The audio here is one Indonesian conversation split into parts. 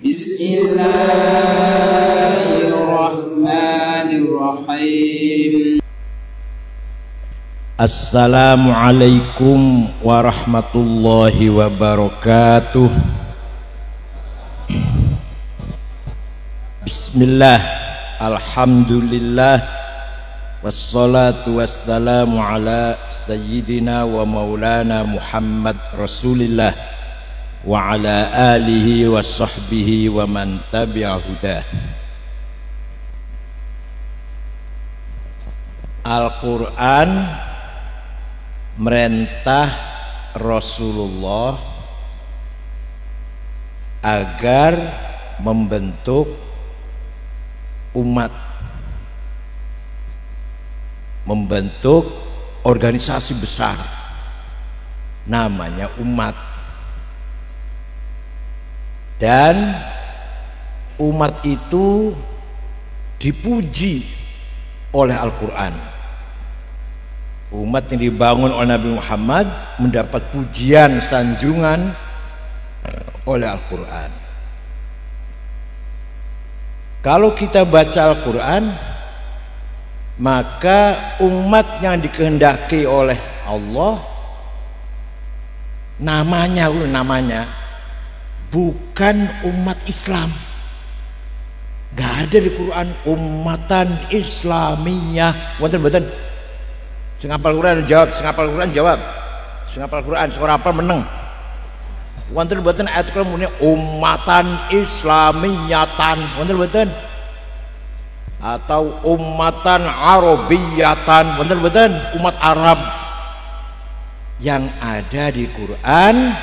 Bismillahirrahmanirrahim. Assalamualaikum warahmatullahi wabarakatuh. Bismillah, alhamdulillah, wassalatu wassalamu ala sayyidina wa maulana Muhammad Rasulillah wa ala alihi wa sahbihi wa man tabi'a hudah. Al-Quran merintah Rasulullah agar membentuk umat, membentuk organisasi besar namanya umat, dan umat itu dipuji oleh Al-Quran. Umat yang dibangun oleh Nabi Muhammad mendapat pujian sanjungan oleh Al-Quran. Kalau kita baca Al-Quran, maka umat yang dikehendaki oleh Allah namanya bukan umat Islam. Gak ada di Quran umatan Islamiyah. Wonten-wonten sing hafal Quran jawab, sing hafal Quran jawab, sing hafal Quran sing ora hafal meneng. Wonten-wonten ayat Quran muni umatan Islamiyatan, wonten-wonten, atau umatan Arabiyatan, wonten-wonten, umat Arab. Yang ada di Quran,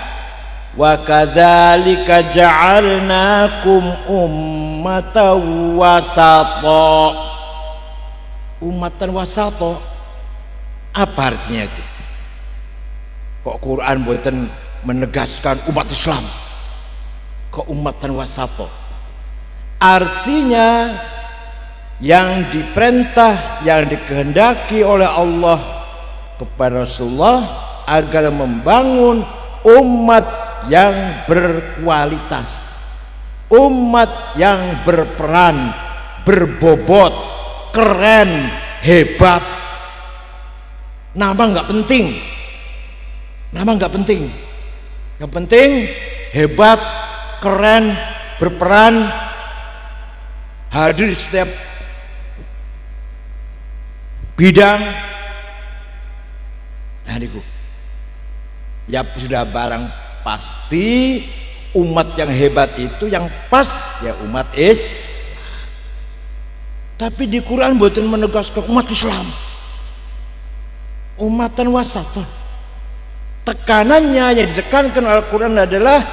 wa kadzalika ja'alnakum ummatan wasata. Ummatan wasata apa artinya itu? Kok Quran buatan menegaskan umat Islam? Kok ummatan wasata? Artinya yang diperintah, yang dikehendaki oleh Allah kepada Rasulullah agar membangun umat yang berkualitas, umat yang berperan, berbobot, keren, hebat. Nama nggak penting, nama nggak penting, yang penting hebat, keren, berperan, hadir di setiap bidang. Nah niku ya sudah barang pasti umat yang hebat itu yang pas ya umat tapi di Quran mboten menegaskan umat Islam, umatan wasata. Tekanannya yang ditekankan oleh Al-Quran adalah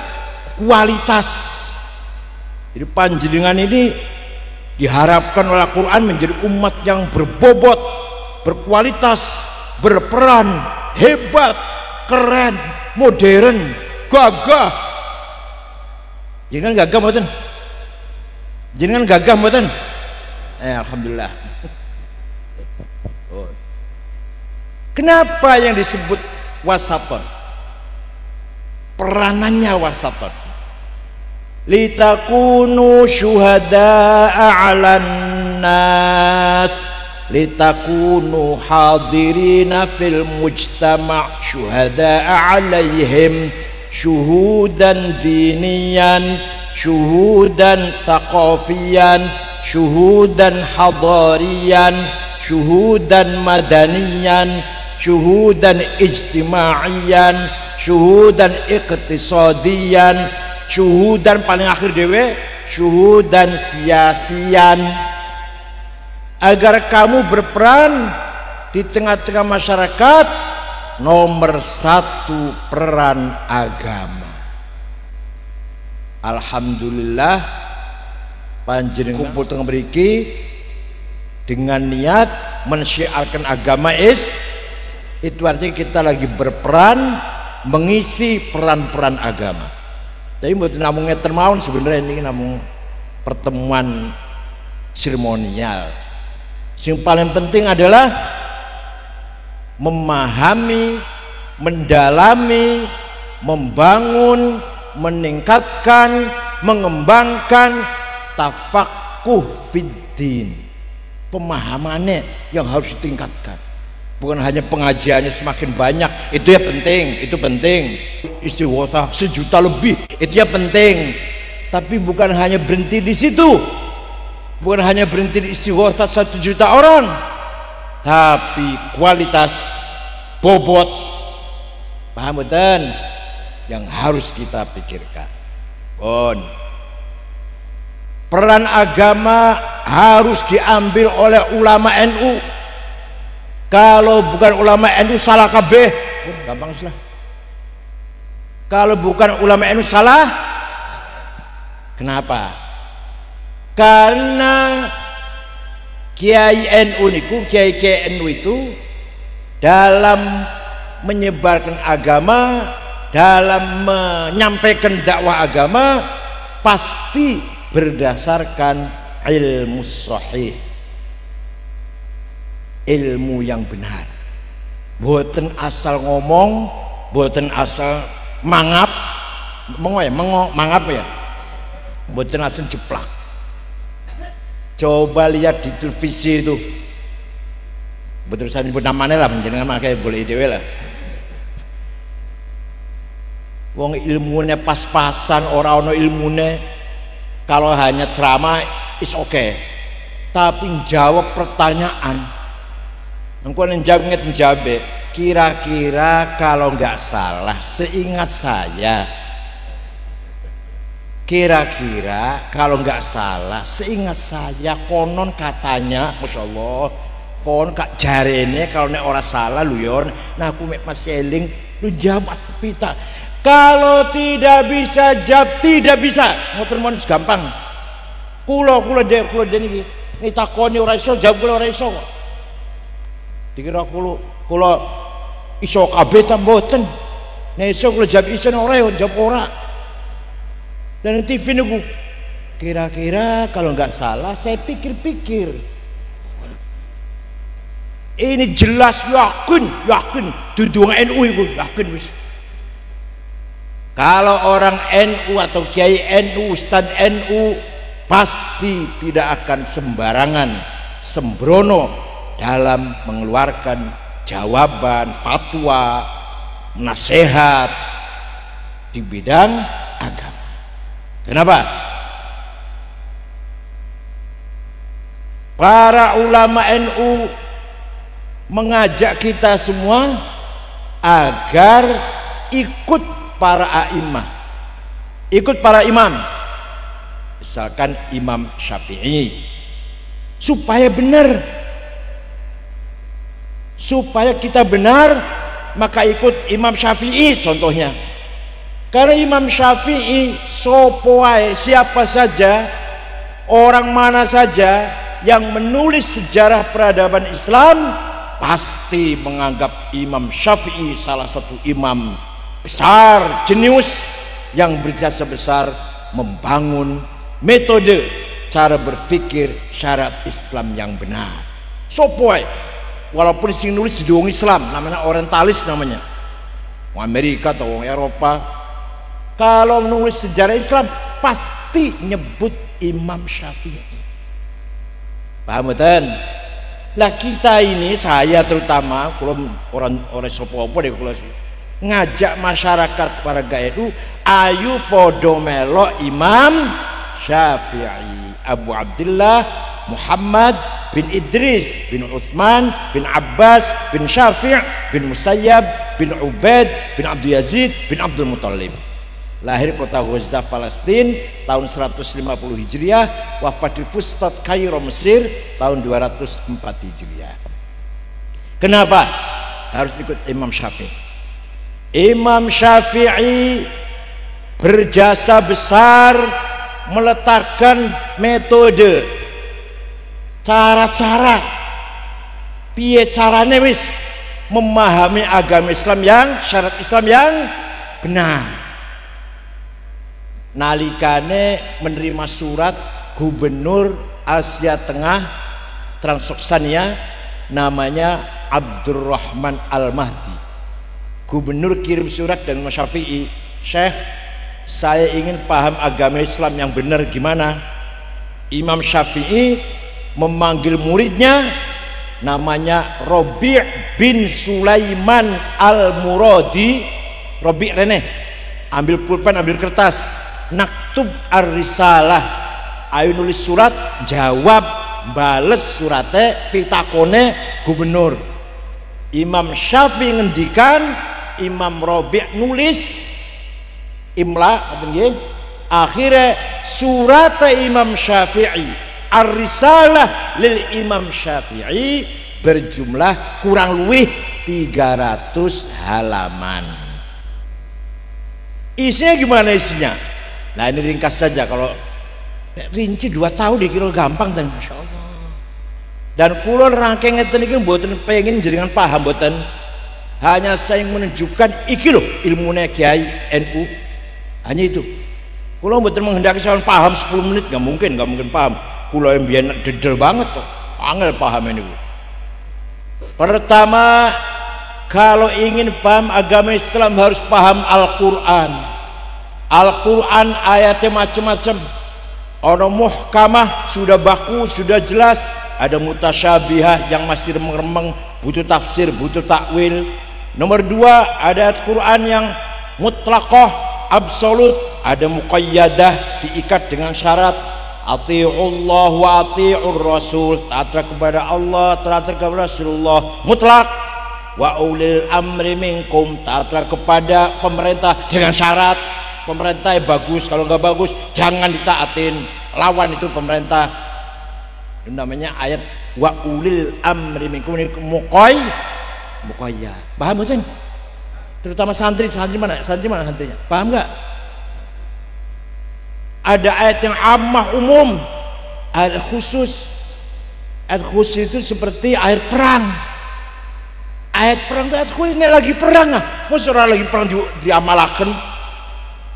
kualitas. Jadi panjenengan ini diharapkan oleh Al-Quran menjadi umat yang berbobot, berkualitas, berperan, hebat, keren, modern, gagah. Jenengan gagah mboten? Jenengan gagah mboten? Alhamdulillah. Oh. Kenapa yang disebut wasaton? Peranannya wasaton. Litakunu syuhada'a 'alan nas, litakunu hadirina fil mujtama' syuhada'a 'alaihim, syuhudan diniyan, syuhudan taqafiyan, syuhudan hadariyan, syuhudan madaniyan, syuhudan ijtimaiyan, syuhudan iqtisadiyan, syuhudan paling akhir dewe, syuhudan siasian. Agar kamu berperan di tengah-tengah masyarakat, nomor satu peran agama. Alhamdulillah panjenengan kumpul tengah mriki dengan niat mensyiarkan agama itu artinya kita lagi berperan mengisi peran-peran agama. Tapi mboten namung ngeten mawon, sebenarnya ini namung pertemuan seremonial. Yang paling penting adalah memahami, mendalami, membangun, meningkatkan mengembangkan tafaqquh fiddin, pemahamannya yang harus ditingkatkan. Bukan hanya pengajiannya semakin banyak, itu ya penting, itu penting. Istighosah 1 juta lebih, itu ya penting. Tapi bukan hanya berhenti di situ, bukan hanya berhenti di istighosah 1 juta orang, tapi kualitas bobot, paham betul, yang harus kita pikirkan. Peran agama harus diambil oleh ulama NU. Kalau bukan ulama NU salah kabeh, gampang salah. Kalau bukan ulama NU salah, kenapa? Karena kiai NU niku, kiai NU itu dalam menyebarkan agama, dalam menyampaikan dakwah agama pasti berdasarkan ilmu sahih, ilmu yang benar. Boten asal ngomong, boten asal mangap, mangap ya, boten asal jeplak. Coba lihat di televisi itu, betul saya nyebut namanya lah, menjenengan makanya boleh dewe lah. Wong ilmunya pas-pasan, orang ono ilmunya, kalau hanya ceramah is okay, tapi jawab pertanyaan. Engkau menjawab, kira-kira kalau nggak salah, seingat saya, kira-kira kalau nggak salah, seingat saya, konon katanya, masya Allah, konon kak jarene kalau nek ora salah lu yor, nah aku mek mas eling, lu jawab pita. Kalau tidak bisa jawab, tidak bisa. Ngoten gampang. Kulo dene iki takoni ora iso jawab, kulo ora iso kok. Dikira kulo iso kabeh ta mboten. Nek iso kulo jawab iso, ora jawab ora. Dan TV niku kira-kira kalau nggak salah, saya pikir-pikir ini jelas yakin tuduh NU itu yakin wis. Kalau orang NU atau kiai NU, ustaz NU pasti tidak akan sembarangan sembrono dalam mengeluarkan jawaban, fatwa, nasihat di bidang agama. Kenapa? Para ulama NU mengajak kita semua agar ikut para a'immah, ikut para imam, misalkan Imam Syafi'i, supaya benar, supaya kita benar, maka ikut Imam Syafi'i contohnya. Karena Imam Syafi'i sopoai, siapa saja, orang mana saja yang menulis sejarah peradaban Islam pasti menganggap Imam Syafi'i salah satu imam besar, jenius yang berjasa besar membangun metode cara berpikir syariat Islam yang benar. Sopoy, walaupun sing nulis di wong Islam, namanya orientalis namanya, wong Amerika atau wong Eropa, kalau menulis sejarah Islam pasti nyebut Imam Syafi'i. Paham betul? Lah kita ini, saya terutama, kalau orang sopo-opo deh kalau sih ngajak masyarakat para gaedu, ayu podo melo Imam Syafi'i, Abu Abdullah Muhammad bin Idris bin Uthman bin Abbas bin Syafi' bin Musayyab bin Ubaid bin Abdul Yazid bin Abdul Muttalib. Lahir kota Gaza, Palestina tahun 150 Hijriah, wafat di Fustat, Kairo, Mesir tahun 204 Hijriah. Kenapa harus ikut Imam Syafi'i? Imam Syafi'i berjasa besar meletakkan metode, cara-cara piye carane wis memahami agama Islam yang syariat Islam yang benar. Nalikane menerima surat Gubernur Asia Tengah Transoksania namanya Abdurrahman Al-Mahdi. Gubernur kirim surat dan Imam Syafi'i, Syekh, saya ingin paham agama Islam yang benar gimana. Imam Syafi'i memanggil muridnya namanya Robi' bin Sulaiman Al-Muradi. Robi' Rene, ambil pulpen, ambil kertas, naktub ar-risalah, ayo nulis surat, jawab bales surate pitakone gubernur. Imam Syafi'i ngendikan, Imam Robi' nulis imla, akhirnya surat Imam Syafi'i ar-risalah lil Imam Syafi'i berjumlah kurang lebih 300 halaman. Isinya gimana isinya? Nah ini ringkas saja, kalau rinci 2 tahun dikira gampang dan Masya Allah. Dan kulon rangkeng ngeten iki mboten pengen jenengan paham mboten. Hanya saya menunjukkan iki loh ilmunya Kiai NU. Hanya itu. Kulo mboten menghendaki sampeyan paham 10 menit, nggak mungkin paham. Kulo yang biyen dedel banget kok. Angel paham ini. Pertama, kalau ingin paham agama Islam harus paham Al-Qur'an. Al-Quran ayatnya macam-macam. Ono muhkamah sudah baku, sudah jelas. Ada mutasyabihah yang masih remeng-remeng, butuh tafsir, butuh takwil. Nomor 2, ada Al-Quran yang mutlaqah, absolut. Ada muqayyadah, diikat dengan syarat. Ati'ullah wa ati'ur rasul, taat kepada Allah, taat kepada Rasulullah, mutlak. Wa ulil amri minkum, taat kepada pemerintah dengan syarat. Pemerintah bagus, kalau nggak bagus jangan ditaatin, lawan itu pemerintah. Itu namanya ayat wa ulil amri minkum, muqayyad. Paham betul? Terutama santri mana santrinya? Paham nggak? Ada ayat yang ammah umum, ayat khusus. Ayat khusus itu seperti ayat perang. Ayat perang itu ayat khusus, ini lagi perang masa orang lagi perang diamalakan.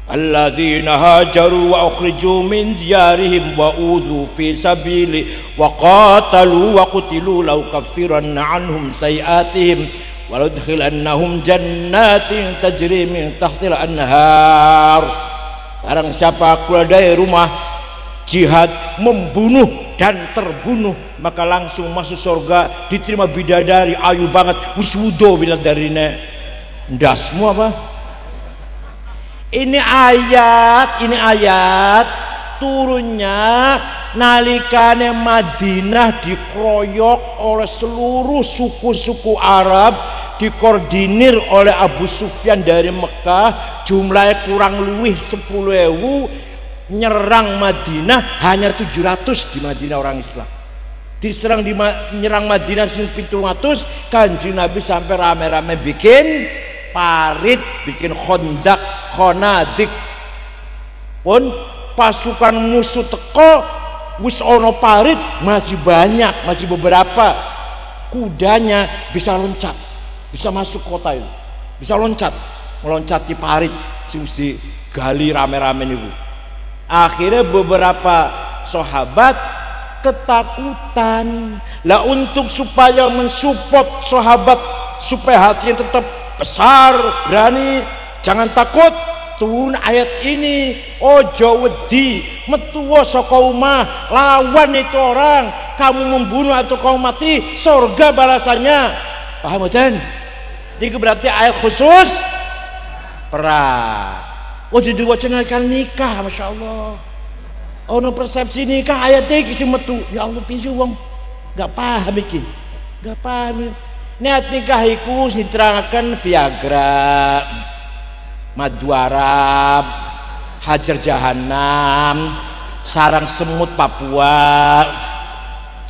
Alladzina hajaru wa ukhriju min diyarihim wa udhu fi sabili wa qatalu wa qutilu law kaffiranna anhum sayiatihim wa ladkhilannahum jannatin tajri min tahtil anhar. Barang siapa keluar dari rumah jihad, membunuh dan terbunuh, maka langsung masuk surga, diterima bidadari ayu banget, wisudo bidadarine. Ndasmu apa? Ini ayat turunnya nalikane Madinah dikeroyok oleh seluruh suku-suku Arab, dikoordinir oleh Abu Sufyan dari Mekah, jumlahnya kurang lebih 10.000, nyerang Madinah hanya 700 di Madinah orang Islam. Diserang menyerang Madinah 700, Kanjeng Nabi sampai rame-rame bikin parit, bikin khondak, khonadik. Pun pasukan musuh teko wis ono parit, masih banyak, masih beberapa. Kudanya bisa loncat, bisa masuk kota itu, bisa loncat, meloncati parit sing mesti gali rame-rame niku. Akhirnya beberapa sahabat ketakutan. Lah untuk supaya mensupport sahabat supaya hatinya tetap besar, berani, jangan takut, turun ayat ini. Ojo wedi, metuwo saka omah, lawan itu orang, kamu membunuh atau kamu mati, surga balasannya. Paham kan? Ini berarti ayat khusus perang. Oh jadi wacana kan nikah, masya Allah. Oh no persepsi nikah ayatnya kisi metu. Ya Allah pisu wong, gak paham iki, gak paham. Niat nikah iku diterangkan Viagra, madu Arab, hajar jahanam, sarang semut Papua,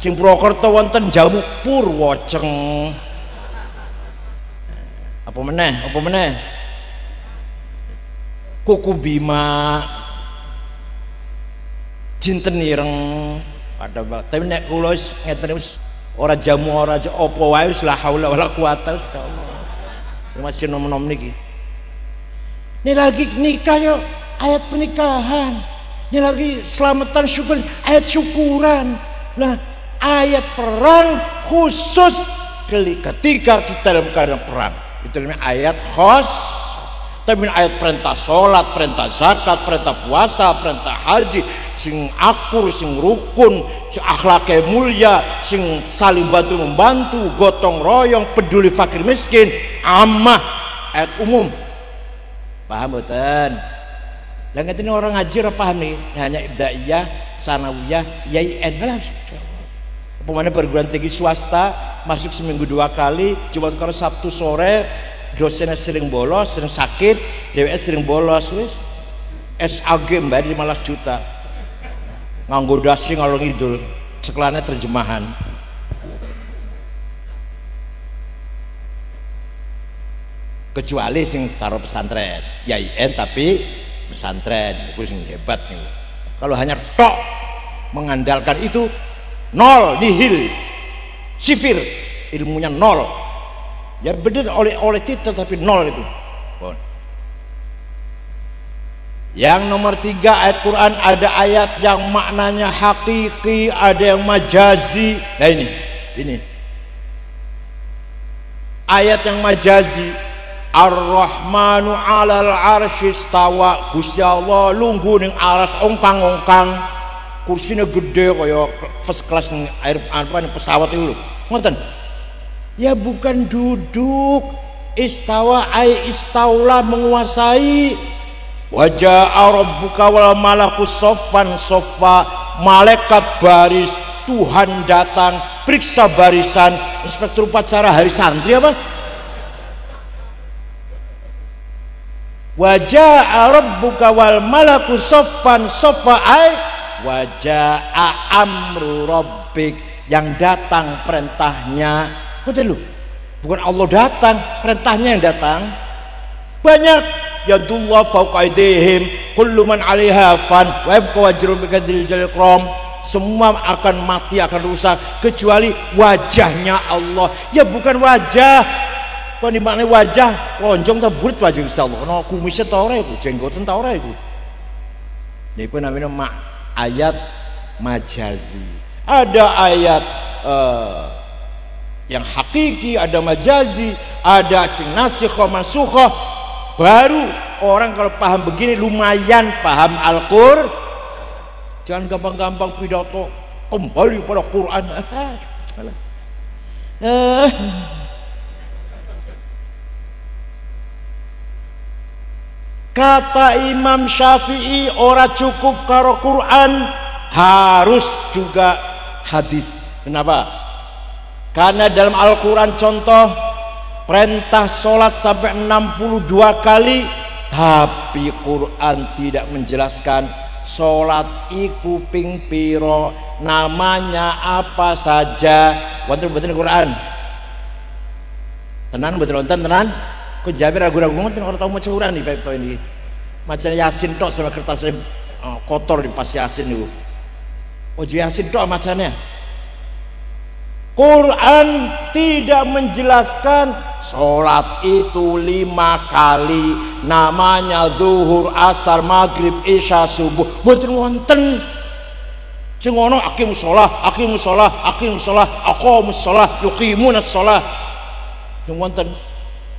sing Purwokerto wonten jamu Purwoceng. Apa meneh? Kuku Bima, jinten ireng, pada tapi nek kula ngeten wis ora jamu ora apa wae wis la haula wala quwata insyaallah. Masih nom-nom niki. Ini lagi nikah yo, ayat pernikahan. Ini lagi selamatan syukur, ayat syukuran. Nah, ayat perang khusus ketika kita dalam keadaan perang. Itu namanya ayat khos. Tapi ayat perintah sholat, perintah zakat, perintah puasa, perintah haji, sing akur, sing rukun, sing akhlaknya mulia, sing saling bantu membantu, gotong royong, peduli fakir miskin, ammah, ayat umum. Paham betul? Lah ngerti orang ngaji ora paham nih, hanya ibtidaiyah, sanawiyah, YIN lah. Pemana perguruan tinggi swasta masuk seminggu 2 kali, Jumat karo Sabtu sore. Dosennya sering bolos, sering sakit, DWS sering bolos, wis SAG bayar 15 juta nganggo dasi ngalor ngidul, sekelana terjemahan. Kecuali sing taruh pesantren, YIN tapi pesantren, itu sing hebat nih. Kalau hanya tok mengandalkan itu, nol, nihil, sifir, ilmunya nol. Ya benar oleh titel tapi nol itu. Yang nomor 3 ayat Quran, ada ayat yang maknanya hakiki, ada yang majazi. Nah ini ayat yang majazi. Ar-Rahmanu 'alal 'arsy istawa. Gusti Allah lungguh ning aras ongkang-ongkang. Kursinya gede kaya first class ning air apa pesawat itu lho. Ngoten. Ya bukan duduk. Istawa ay istaula, menguasai. Waja'a rabbuka wal malaku soffan soffa, malaikat baris, Tuhan datang, periksa barisan. Inspektur upacara hari santri apa? Waja'a rabbuka wal malaku soffan soffa ay waja'a amru rabbik, yang datang perintahnya. Betul, bukan Allah datang, perintahnya yang datang. Banyak yadullah fawqa aydihim kullu man 'alaiha fan wa yabqa wajhu rabbika dzil jalali wal ikram. Semua akan mati, akan rusak kecuali wajahnya Allah. Ya bukan wajah. Kok dimaknai wajah lonjong ta burit wajah Gusti Allah. Ono kumisnya ta ora iku, jenggoten ta ora iku. Niku namanya ayat majazi. Ada ayat yang hakiki, ada majazi, ada sing nasikh mansukh. Baru orang kalau paham begini lumayan paham Al-Qur'an. Jangan gampang-gampang pidato kembali pada Quran. Kata Imam Syafi'i, ora cukup karo Quran, harus juga hadis. Kenapa? Karena dalam Al-Quran contoh perintah sholat sampai 62 kali, tapi Quran tidak menjelaskan sholat iku ping piro, namanya apa saja. Wonten betul Quran tenan, betul wonten tenan. Kok jabe ragu-ragu ngoten, orang tahu maca Quran nih Pak ini. Maca Yasin tok sama kertas kotor di pas Yasin niku. Ojo Yasin tok macanya. Quran tidak menjelaskan sholat itu 5 kali, namanya zuhur, asar, maghrib, isya, subuh. Mboten wonten. Sing ngono aqimus shalah, aqimus shalah, aqimus shalah, aqamus shalah, yuqimunas shalah. Sing wonten.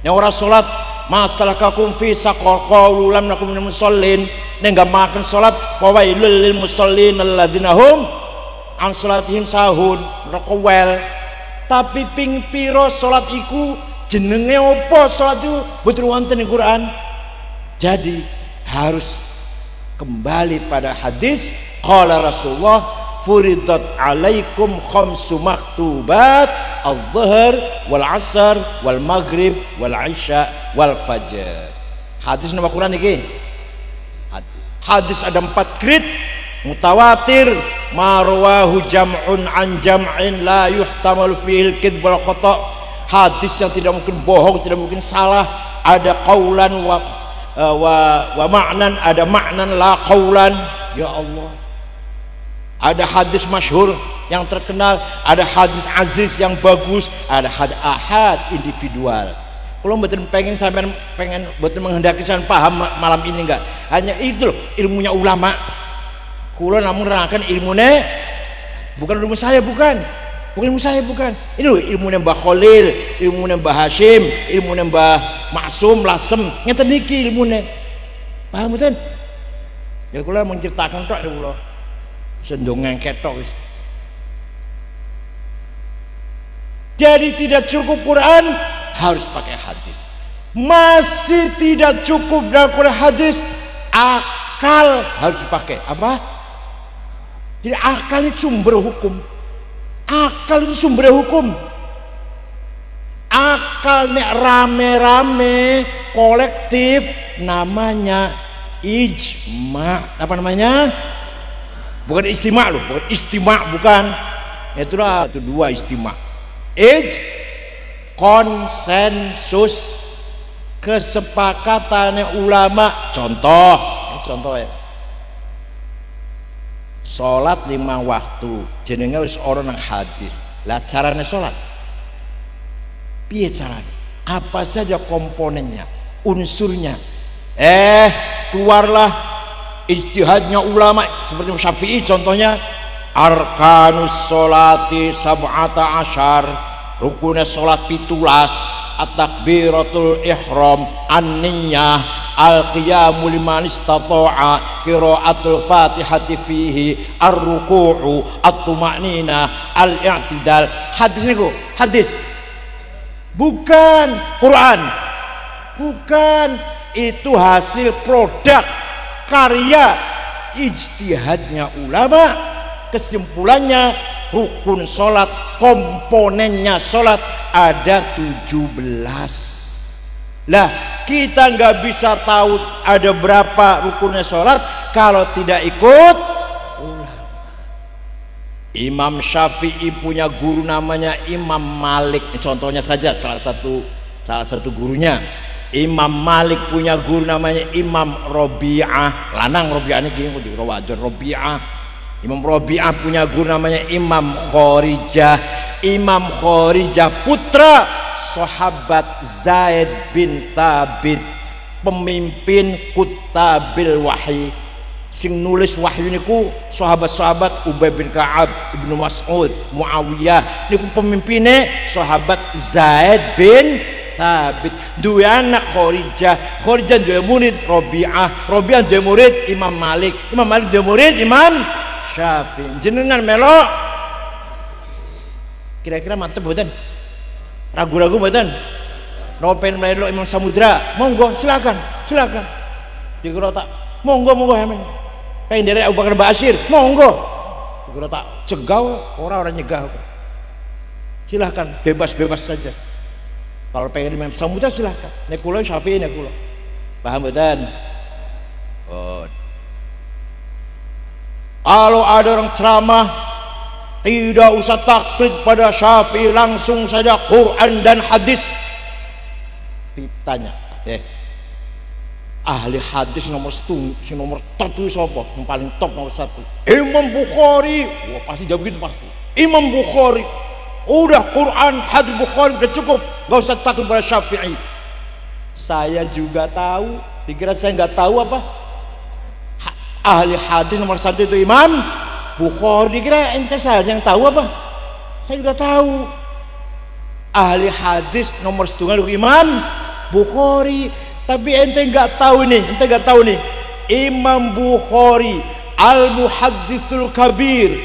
Yang ora salat, masalakakum fi saqar, qalu lam nakum minal musallin. Nek enggak makan salat, fawailul lil musallin alladzina hum an salatihim sahun, rokowel. Tapi ping piro salat iku, jenenge apa salat itu, betul wonten ing Quran. Jadi harus kembali pada hadis. Qala Rasulullah, furidat alaikum khamsu maktubat, al-dhuhr wal asar wal maghrib wal isya wal fajr. Hadis nama Quran iki. Hadis ada 4 grade. Mutawatir, marwahu jam'un an jam'in la yuhtamal fil kidb wal khata. Hadis yang tidak mungkin bohong, tidak mungkin salah. Ada qaulan wa ma'nan, ada ma'nan la qaulan. Ya Allah. Ada hadis masyhur yang terkenal, ada hadis aziz yang bagus, ada hadis ahad individual. Kalau betul pengen sampean pengen betul menghendaki sampean paham malam ini enggak? Hanya itu loh ilmunya ulama. Kulo namun nerangkan ilmunya bukan ilmu saya, bukan. bukan ilmu saya, bukan. Ini loh ilmu Mbah Khalil, ilmu Mbah Hashim, ilmu Mbah Maksum, Lasem, ngeten niki ilmune. Paham mboten? Ya kula menceritakan tok kula. Sendongan ketok wis. Jadi tidak cukup Quran, harus pakai hadis. Masih tidak cukup dalam Quran hadis, akal harus dipakai. Apa? Jadi akal itu sumber hukum. Akal itu sumber hukum. Akal nek rame-rame kolektif namanya ijma. Apa namanya? Bukan istima loh, bukan istima, bukan. Itulah itu dua istima. Konsensus, kesepakatannya ulama. Contoh ya. Sholat 5 waktu jenenge wis orang nang hadis. Lah carane sholat piye carane? Apa saja komponennya, unsurnya? Keluarlah ijtihadnya ulama seperti Syafi'i contohnya, arkanus sholati sab'ata asyar, rukunnya sholat 17, at-takbiratul ihram, an-niyah, al-qiyamu liman istata'a, qiraatul fatihati fihi, ar-ruku'u, at-tuma'nina, al-i'tidal. Hadis niku, hadis bukan Quran, bukan. Itu hasil produk karya ijtihadnya ulama. Kesimpulannya rukun sholat, komponennya sholat ada 17. Lah kita nggak bisa tahu ada berapa rukunnya sholat kalau tidak ikut ulama. Imam Syafi'i punya guru namanya Imam Malik, contohnya saja salah satu gurunya. Imam Malik punya guru namanya Imam Robi'ah, lanang Robi'ah ini gini Robi'ah. Imam Robi'ah punya guru namanya Imam Khorijah. Imam Khorijah putra sahabat Zaid bin Thabit, pemimpin Kutabil Wahyi. Sing nulis wahyu niku sahabat-sahabat Ubay bin Ka'ab, Ibnu Mas'ud, Muawiyah. Niku pemimpinnya sahabat Zaid bin Thabit. Dua anak Khorijah. Khorijah dua murid Robi'ah. Robi'ah dua murid Imam Malik. Imam Malik dua murid Imam Syafi'i. Jenengan melok kira-kira mantep mboten? Ragu-ragu mboten? Nopen melok Imam Samudra, monggo silakan. Dikira tak monggo amin. Pengen dari Abu Bakar Ba'asyir, monggo. Dikira tak cegah, orang nyegah. Silakan, bebas saja. Kalau pengen Imam Samudra silakan. Nek kula Syafi'i nek kula. Paham mboten? Oh. Kalau ada orang ceramah tidak usah taklid pada Syafi'i, langsung saja Quran dan hadis. Ditanya, ahli hadis nomor top itu siapa? Yang paling top nomor 1 Imam Bukhari. Wah, pasti jawab gitu pasti. Imam Bukhari. Udah Quran, hadis Bukhari udah cukup, gak usah taklid pada Syafi'i. Saya juga tahu. Dikira saya nggak tahu apa? Ahli hadis nomor 1 itu Imam Bukhari. Kira ente saja yang tahu apa? Saya juga tahu. Ahli hadis nomor 1 itu Imam Bukhari. Tapi ente nggak tahu nih, Imam Bukhari al-muhadditsul kabir,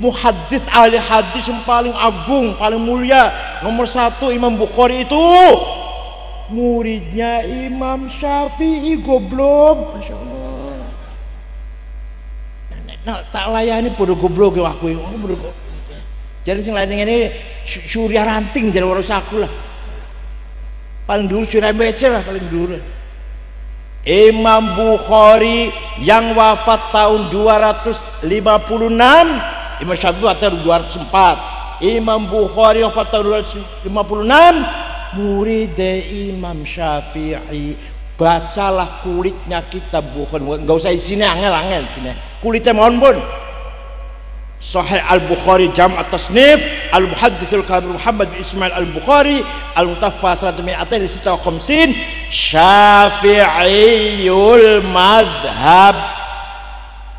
muhaddits ahli hadis yang paling agung, paling mulia. Nomor 1 Imam Bukhari itu muridnya Imam Syafi'i. Goblok, Masya Allah. Nah, tak layani podo goblok aku. Jadi sing lain ini Surya Ranting jadi warus aku lah. Paling dulu Surya Becel lah paling dulu. Imam Bukhari yang wafat tahun 256, Imam Syafi'i tahun 204. Imam Bukhari wafat tahun 256, murid Imam Syafi'i. Bacalah kulitnya kitab Bukhari, nggak usah isinya angel sini. Kulitnya mohon pun. Sahih Al-Bukhari Jam' At-Tasnif, Al-Muhadditsul Kabir Muhammad bin Ismail Al-Bukhari, Al-Mutaffa 156, Syafi'iyul madhab.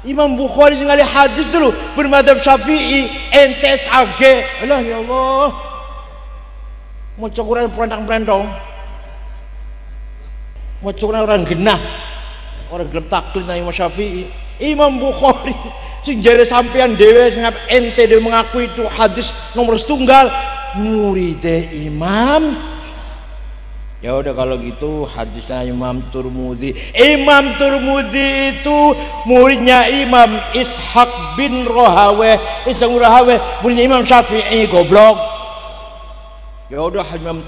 Imam Bukhari sing ngali hadis dulu bermadzhab Syafi'i, ente SAG. Alah ya Allah. Mau Quran perantang-perantong. Mau Quran orang genah. Orang gelem taklid nang Imam Syafi'i. Imam Bukhari sing jare sampean dhewe sing ente dhewe mengaku itu hadis nomor setunggal murid Imam. Ya udah kalau gitu hadisnya Imam Turmudi. Imam Turmudi itu muridnya Imam Ishaq bin Rahaweh. Ishaq bin Rahaweh muridnya Imam Syafi'i, goblok. Ya udah Imam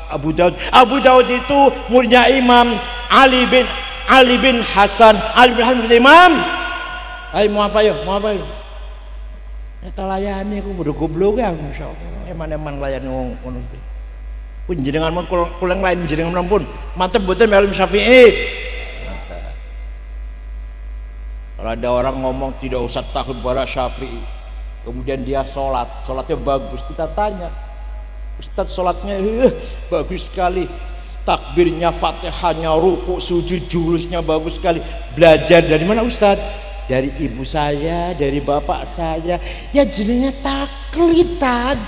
Abu Daud. Abu Daud itu muridnya Imam Ali bin Hasan. Ali bin Hasan Imam. Ayo mau apa yo? Mau apa yo? Eta layani aku bodoh goblok ya masyaallah. Eman-eman layani wong ngono iki. Pun jenengan mun kula lain jenengan pun mantep mboten Imam Syafi'i. Kalau ada orang ngomong tidak usah takut pada Syafi'i, kemudian dia sholatnya bagus, kita tanya, Ustadz sholatnya bagus sekali, takbirnya, fatihahnya, ruku, sujud, jurusnya bagus sekali, belajar dari mana Ustadz? Dari ibu saya, dari bapak saya. Ya jenenge taklidan.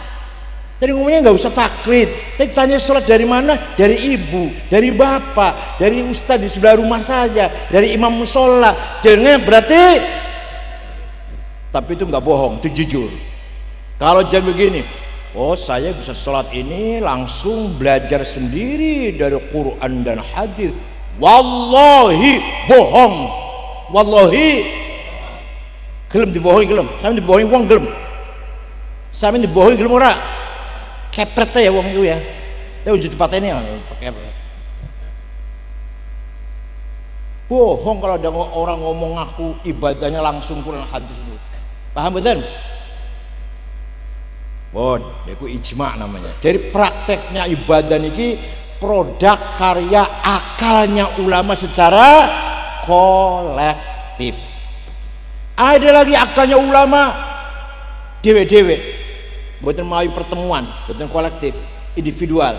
Tadi ngomongnya nggak usah taklid, tapi tanya sholat dari mana? Dari ibu, dari bapak, dari ustadz di sebelah rumah saya, dari imam musola. Jangan berarti, tapi itu nggak bohong, itu jujur. Kalau jangan begini, oh saya bisa sholat ini langsung belajar sendiri dari Quran dan hadis. Wallahi bohong, wallahi. Gelem dibohongi gelem, sampe dibohongi wong gelem, sampe dibohongi gelem ora? Kepret ya wong itu ya. Dia wujud patene pakai apa? Bohong kalau ada orang ngomong aku ibadahnya langsung Quran hadis itu. Paham betul? Bon, itu ijma namanya. Jadi prakteknya ibadah niki produk karya akalnya ulama secara kolektif. Ada lagi akalnya ulama dewe-dewe, bukan mau pertemuan, bukan kolektif, individual,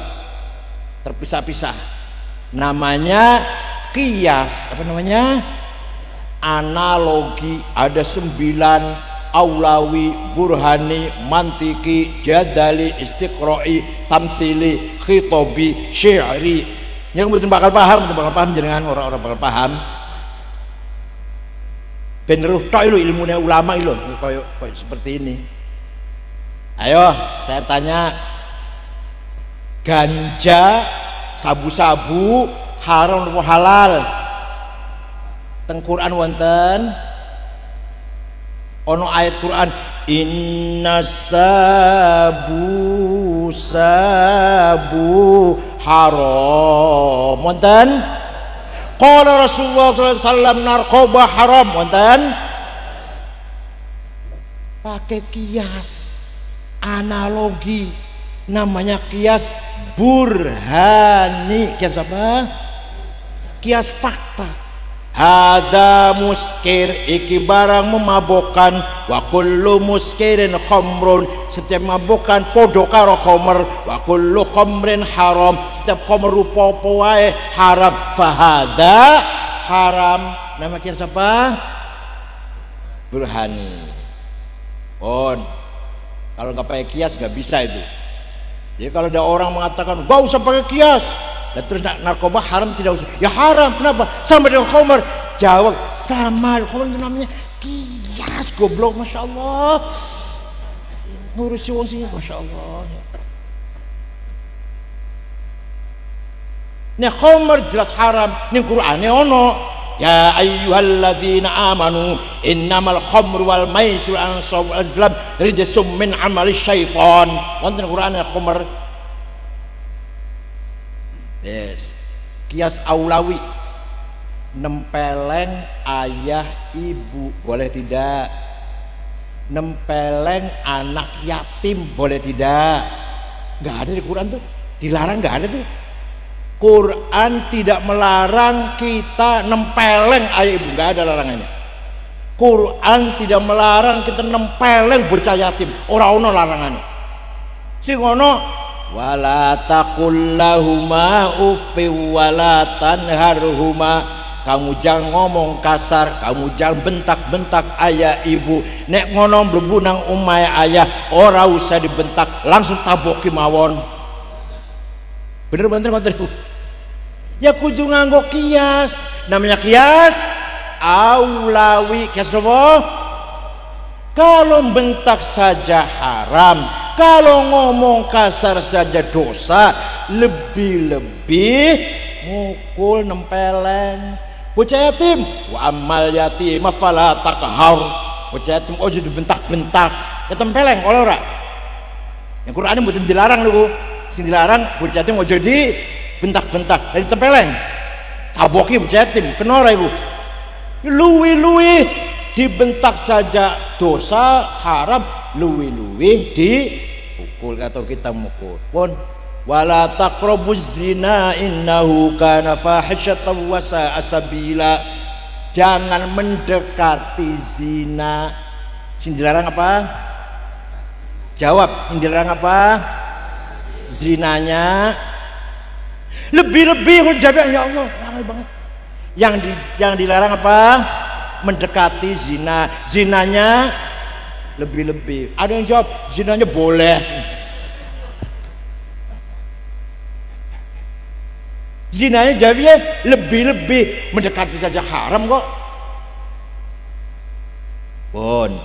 terpisah-pisah. Namanya kias, apa namanya? Analogi. Ada 9: aulawi, burhani, mantiki, jadali, istiqra'i, tamthili, khitobi, syi'ri. Yang betul bakal paham jenengan, orang-orang bakal paham. Beneruh tok itu ilmunya ulama itu kayak seperti ini. Ayo saya tanya, ganja, sabu-sabu haram atau halal? Teng Quran wonten ono ayat Quran, inna sabu haram wonten. Qala Rasulullah sallallahu alaihi wasallam narkoba haram wonten. Pakai kias, analogi, namanya kias burhani. Kias apa? Kias fakta. Hada muskir, iki barang memabukkan, wa kullu muskirin khamrun, setiap mabukkan podo karo khamr, wa kullu khamrin haram, setiap khamr rupa apa wae haram. Fahada haram. Nama kias apa? Burhani. Kalau nggak pakai kias nggak bisa itu. Jadi kalau ada orang mengatakan gak usah pakai kias, dan terus narkoba haram, tidak usah. Ya haram, kenapa? Sama dengan khamr. Jawab, sama. Khamr itu namanya kias, goblok. Masya Allah, ngurusi wong sini, masya Allah. Ini khamr jelas haram. Ini Qur'annya ono. Ya ayyuhalladzina amanu innamal khamru wal maisir wal ansab wal azlam rijsum min amali syaitan. Wonten Qur'annya khamr. Yes. Kias aulawi, nempeleng ayah ibu boleh tidak? Nempeleng anak yatim boleh tidak? Nggak ada di Quran tuh, dilarang, nggak ada tuh. Quran tidak melarang kita nempeleng ayah ibu, nggak ada larangannya. Quran tidak melarang kita nempeleng bocah yatim, ora ono larangannya. Sing ono wala taqul lahuma uffi wala tanharhuma kamu jangan ngomong kasar, kamu jangan bentak-bentak ayah ibu. Nek ngono mlebu nang omahe ayah ora usah dibentak, langsung taboki mawon. Bener-bener ngoten. Ya kudu nganggo kias. Namanya kias aulawi. Kias apa? Kalau bentak saja haram, kalau ngomong kasar saja dosa, lebih-lebih mukul nempeleng. Bocah yatim, wa amal yatim fala taqhar. Bocah yatim ojo dibentak-bentak, ya tempeleng oleh ora. Yang Quran mboten dilarang lho. Sing dilarang bocah yatim ojo dibentak-bentak, dari tempeleng. Taboki bocah yatim, kena ora ibu? Luwi-luwi dibentak saja dosa haram, luwi-luwi dipukul atau kita mukul pun. Wala taqrabuz zina innahu kana fahisyatan wa sa'a sabila. Jangan mendekati zina. Sing dilarang apa? Jawab, yang dilarang apa? Zinanya. Lebih-lebih jawab, ya Allah, ramai banget. Yang dilarang apa? Mendekati zina. Zinanya lebih-lebih. Ada yang jawab zinanya boleh. Zinanya jawabnya lebih-lebih, mendekati saja haram kok. Pun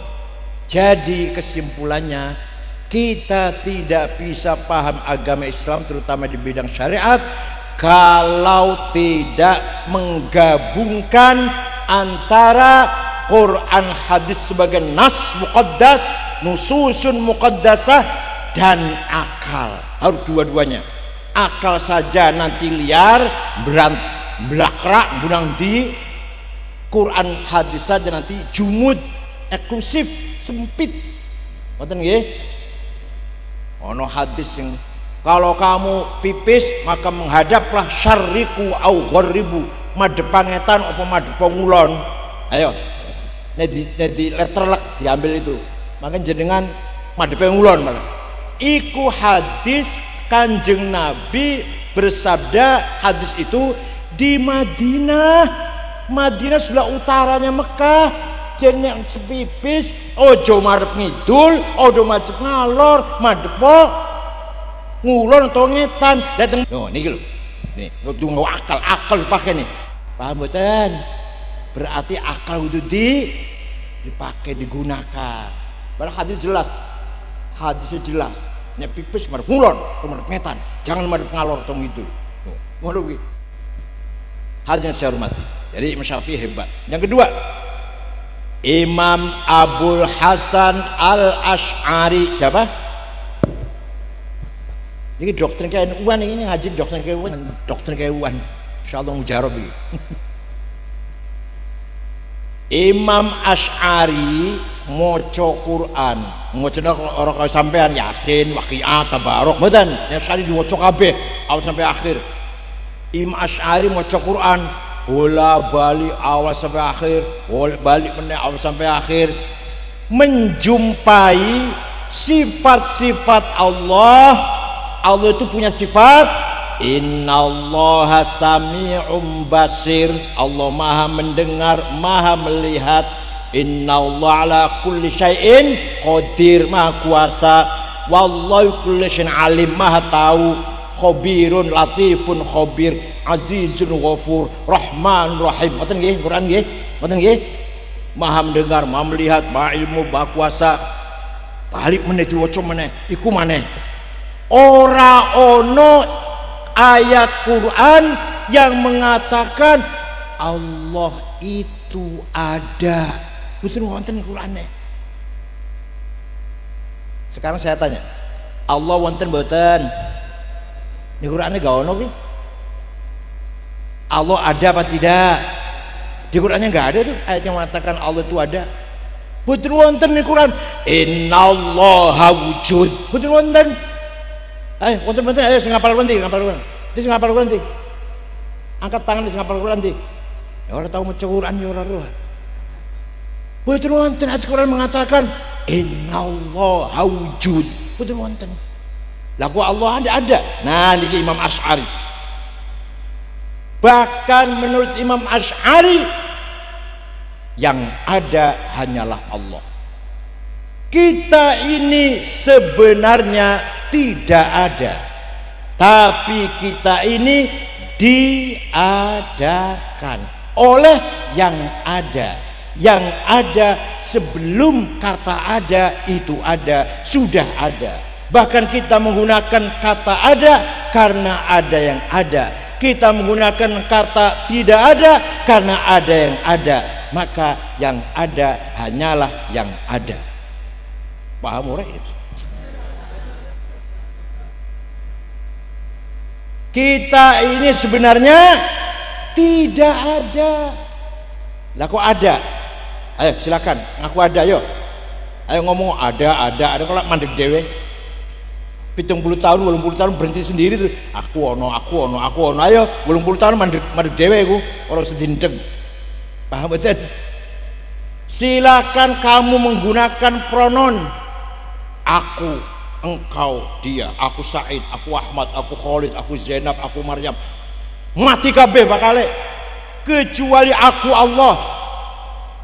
jadi kesimpulannya, kita tidak bisa paham agama Islam terutama di bidang syariat kalau tidak menggabungkan antara Quran hadis sebagai nas muqaddas, nususun muqaddasah, dan akal. Harus dua-duanya. Akal saja nanti liar, belakrak, bunang di. Quran hadis saja nanti jumud, eksklusif, sempit. Ngoten nggih? Ono hadis yang kalau kamu pipis maka menghadaplah syarriku au gharibu. Madhep pangetan apa madhep ngulon. Ayo. Nek di letterlek diambil itu. Maka jenengan madhep ngulon malah. Iku hadis Kanjeng Nabi bersabda, hadis itu di Madinah. Madinah sebelah utaranya Mekah. Jeneng sepipis ojo madhep ngidul, ojo madhep ngalor, madhep ngulon atau ngetan. Dateng. Oh, niki lho. Nih, tunggu akal dipakai nih. Paham mboten? Berarti akal itu dipakai, digunakan. Padahal hadis jelas. Hadisnya jelas. Nek pipis madhep ngulon, madhep ngetan. Jangan madhep ngalor atau ngidul. Ngono kuwi. Hal yang saya hormati. Jadi Imam Syafi'i hebat. Yang kedua, Imam Abul Hasan Al-Asy'ari. Siapa? Ini doktrin kayak Uwan ini ngaji doktrin kayak Uwan, doktrin kayak Uwan. Insyaallah mujarab iki. Imam Asy'ari maca Quran, maca ora kaya sampean Yasin, Waqiah, Tabarok, mboten. Asy'ari diwaca kabeh awal sampai akhir. Imam Asy'ari maca Quran bola balik awal sampai akhir, bola balik meneh awal sampai akhir, menjumpai sifat-sifat Allah. Allah itu punya sifat innallaha sami'um basir. Allah maha mendengar, maha melihat. Innallaha ala kulli syai'in qadir, maha kuasa. Wallahu kulli syai'in alim, maha tahu. Khabirun latifun khabir, azizun ghafur, rahman rahim. Ngoten nggih Quran nggih? Ngoten nggih? Maha mendengar, maha melihat, maha ilmu, maha kuasa. Balik meneh diwaca meneh, iku maneh. Ora ono ayat Quran yang mengatakan Allah itu ada. Betul wonten Qur'ane. Sekarang saya tanya, Allah wonten mboten? Di Qur'ane gak ono ki? Allah ada apa tidak? Di Qur'annya nggak ada tuh ayat yang mengatakan Allah itu ada. Betul wonten di Quran. Innallaha wujud. Betul wonten. Ayo, wonten-wonten ayo sing ngapal Quran iki, ngapal Quran. Di sing ngapal Quran iki. Angkat tangan di sing ngapal Quran iki. Ya ora tau maca Quran ya ora roh. Betul wonten ayat Quran mengatakan innallaha wujud. Betul wonten. Lah kok Allah ada? Nah, niki Imam Asy'ari. Bahkan menurut Imam Asy'ari yang ada hanyalah Allah. Kita ini sebenarnya tidak ada, tapi kita ini diadakan oleh yang ada. Yang ada sebelum kata ada itu ada, sudah ada. Bahkan kita menggunakan kata ada karena ada yang ada. Kita menggunakan kata tidak ada karena ada yang ada. Maka yang ada hanyalah yang ada. Paham orang itu? Kita ini sebenarnya tidak ada. Lah kok ada? Ayo silakan, aku ada, yo. Ayo ngomong ada. Kalau mandek dewe 70 tahun, 80 tahun berhenti sendiri tuh. Aku ono. Ayo 80 tahun mandek dewe aku, orang sedindeng. Paham betul? Silakan kamu menggunakan pronoun aku, engkau, dia, aku Said, aku Ahmad, aku Khalid, aku Zainab, aku Maryam. Mati kabeh bakale. Kecuali aku Allah.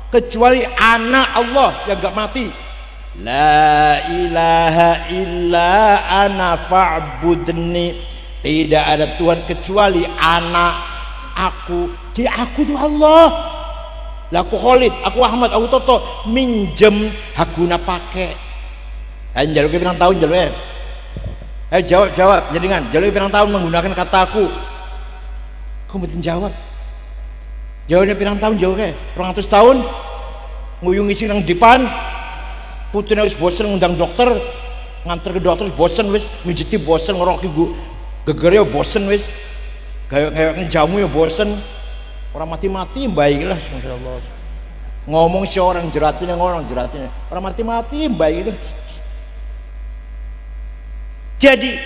Kecuali anak Allah yang gak mati. La ilaha illa ana fa'budni. Tidak ada Tuhan kecuali anak aku. Di aku itu Allah. Lah aku Khalid, aku Ahmad, aku Toto, minjem hakuna pakai. Ayo jaluk pirang tahun jaluk ya. Ayo jawab jaringan. Jaluk pirang tahun menggunakan kata aku. Kau mesti jawab. Jawabnya pirang tahun jauh ke? 200 tahun nguyung isi nang depan. Putune wis bosen ngundang dokter, nganter ke dokter bosen wis, mijiti bosen, ngeroki geger ya bosen wis. Kayak jamu ya bosen. Orang mati-mati baiklah masyaallah. Ngomong si orang jeratin orang jeratin. Orang mati-mati baiklah. Jadi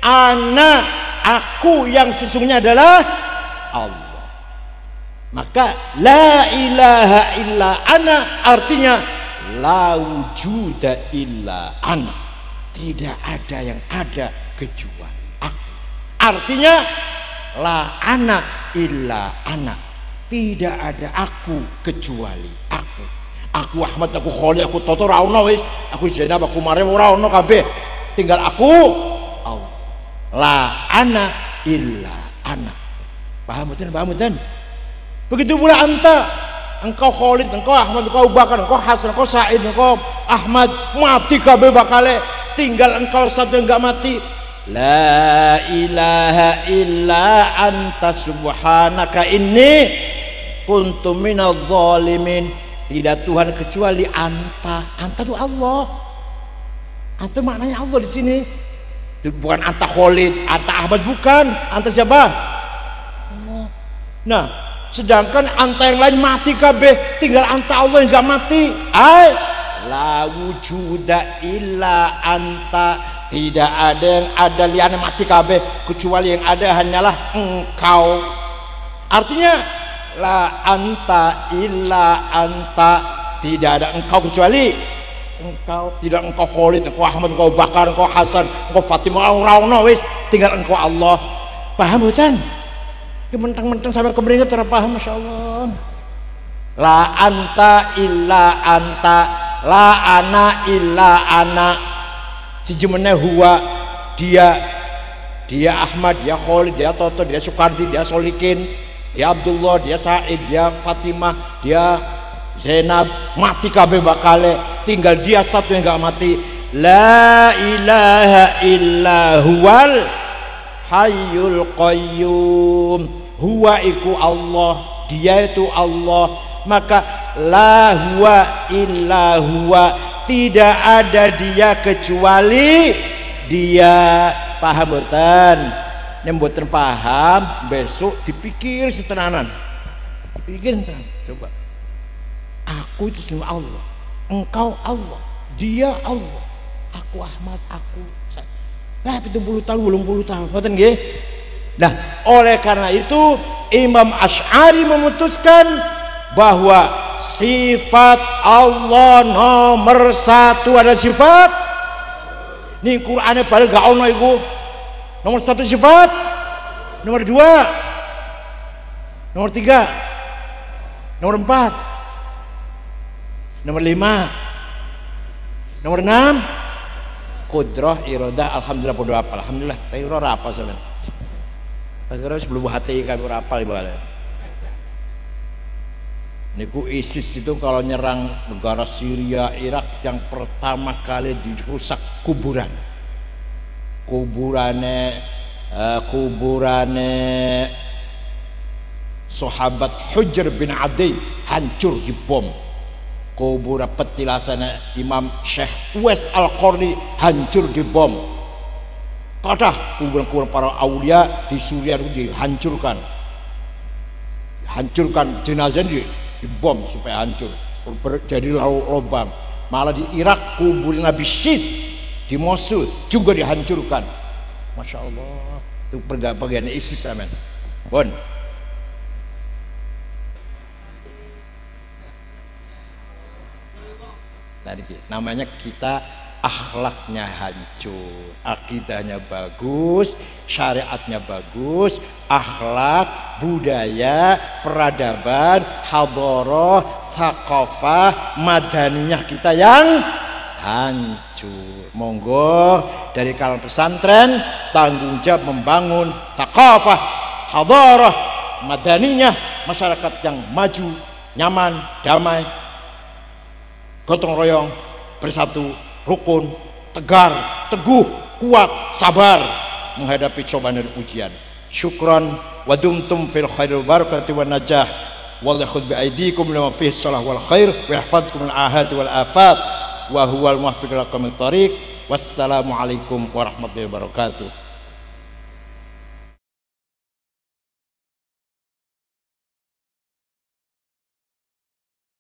anak aku yang sesungguhnya adalah Allah. Maka la ilaha illa ana artinya la wujuda illa ana. Tidak ada yang ada kecuali aku. Artinya la ana illa ana. Tidak ada aku kecuali aku. Aku Ahmad, aku Khalid, aku Toto ra ono wis. Aku Zainab, aku Maryam ora ono kabeh. Tinggal aku Allah. La ana illa ana. Paham betul? Begitu pula anta, engkau Khalid, engkau Ahmad, engkau Abu Bakar, engkau Hasan, engkau Said, engkau Ahmad, mati kabeh bakale. Tinggal engkau satu yang enggak mati. La ilaha illa anta subhanaka inni kuntu minadh dhalimin. Tidak Tuhan kecuali anta. Anta itu Allah. Anta maknanya Allah di sini. Bukan anta Khalid, anta Ahmad, bukan. Anta siapa? Allah. Nah, sedangkan anta yang lain mati kabeh, tinggal anta Allah yang enggak mati. Ai la wujuda illa anta. Tidak ada yang ada liane mati kabeh, kecuali yang ada hanyalah engkau. Artinya la anta illa anta. Tidak ada engkau kecuali engkau. Tidak engkau Khalid, engkau Ahmad, engkau Bakar, engkau Hasan, engkau Fatimah, ora wis, tinggal engkau Allah. Paham bukan? Mentang-mentang sampai kemeringat ora paham, masyaallah. La anta illa anta, la ana illa ana. Siji meneh huwa, dia Ahmad, dia Khalid, dia Toto, dia Sukardi, dia Solikin, dia Abdullah, dia Said, dia Fatimah, dia Zainab, mati kabeh bakale, tinggal dia satu yang enggak mati. La ilaha illa huwal hayyul qayyum. Huwa iku Allah, dia itu Allah. Maka la huwa illa huwa, tidak ada dia kecuali dia. Paham mboten? Nek mboten paham, besok dipikir setenanan. Dipikir tenan. Coba. Aku itu semua Allah, engkau Allah, dia Allah, aku Ahmad, aku lah 70 tahun, 80 tahun, ngoten nggih. Nah, oleh karena itu Imam Asy'ari memutuskan bahwa sifat Allah nomor satu adalah sifat ning Qur'ane balik gak ono iku. Nomor satu sifat, nomor dua Nomor 3, nomor 4, nomor 5, nomor 6, kudrah iradah. Alhamdulillah podo apal. Alhamdulillah, tapi ora apal sampean. Akhirnya sebelum hati kan ora apal ibadah. Niku ISIS itu kalau nyerang negara Syria, Irak, yang pertama kali dirusak kuburan. Kuburane sahabat Hujr bin Adi hancur dibom. Kuburan petilasana Imam Syekh Uwais Al-Qarni hancur dibom. Kadah kuburan-kuburan para aulia di Suriah itu dihancurkan. Hancurkan jenazahnya dibom supaya hancur, jadi lubang. Malah di Irak kubur Nabi Syed di Mosul juga dihancurkan. Masya Allah, itu bagian ISIS. Amin. Bon. Tadi namanya kita akhlaknya hancur, akidahnya bagus, syariatnya bagus, akhlak, budaya, peradaban, hadharah, thaqafah, madaniyah kita yang hancur. Monggo dari kalangan pesantren tanggung jawab membangun thaqafah, hadharah, madaniyah, masyarakat yang maju, nyaman, damai, gotong royong, bersatu, rukun, tegar, teguh, kuat, sabar menghadapi cobaan dan ujian. Syukran wa dumtum fil khairil barakati wan najah. Wallahu bi aidikum lima fihi shalah wal khair wa yahfadzukum al ahad wal afat wa huwal muwaffiq lakum thariq. Wassalamu alaikum warahmatullahi wabarakatuh.